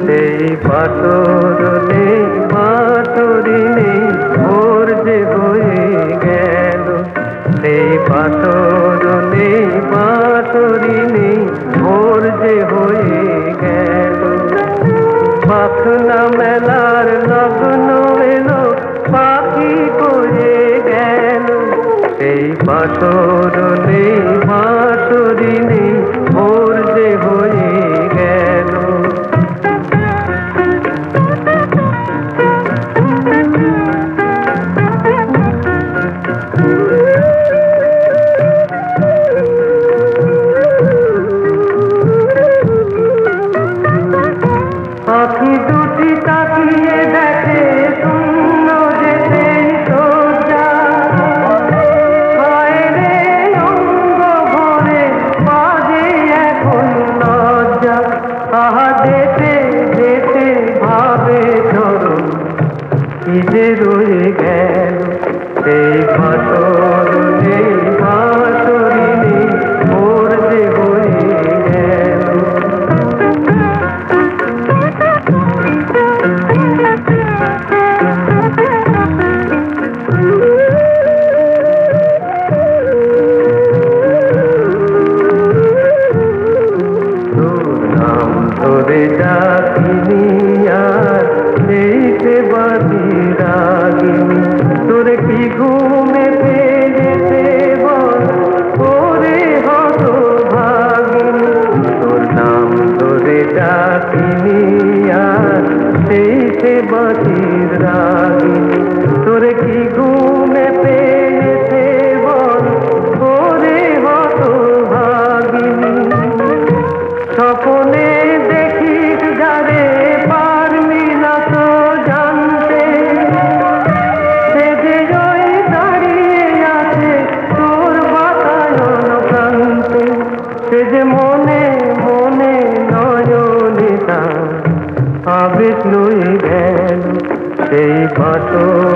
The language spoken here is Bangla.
সেই পাথর নেই পাথরি নেই ভোর যে হয়ে গেল, সেই পাথর নেই পাথরি নেই ভোর যে হয়ে গেল। পাখনা মেলার লগ্ন এলো পাখি করে গেল, সেই পাথর নেই পাথরি নেই ভোর যে হয়ে গেল। পাখি দুটি তাকিয়ে দেখে শূন্য যেতে সোজা, হায় রে অঙ্গ ভরে বাজে এখন লজ্জা। আহা যেতে যেতে ভাবে ধরো কি যে রয়ে গেল, সেই পাথর নেই পাথরি নেই ভোর যে হয়ে গেল। ধরে ডাকিনি আর সেইতে বাঁধি রাগিনি, তোরে কি ঘুমে পেয়েছে বল ওরে হতভাগিনী। তোর নাম ধরে ডাকিনি আর সেইতে বাঁধি রাগিনি, তোরে কি ঘুমে পেয়েছে বল ওরে হতভাগিনী। স্বপনে দেখি যারে পারবি না তো জানতে, সে যে ওই দাঁড়িয়ে আছে তোর বাতায়ন প্রান্তে। সে যে মনে মনে নয়নে তার আবেগ লয়ে গেল, সেই পাথর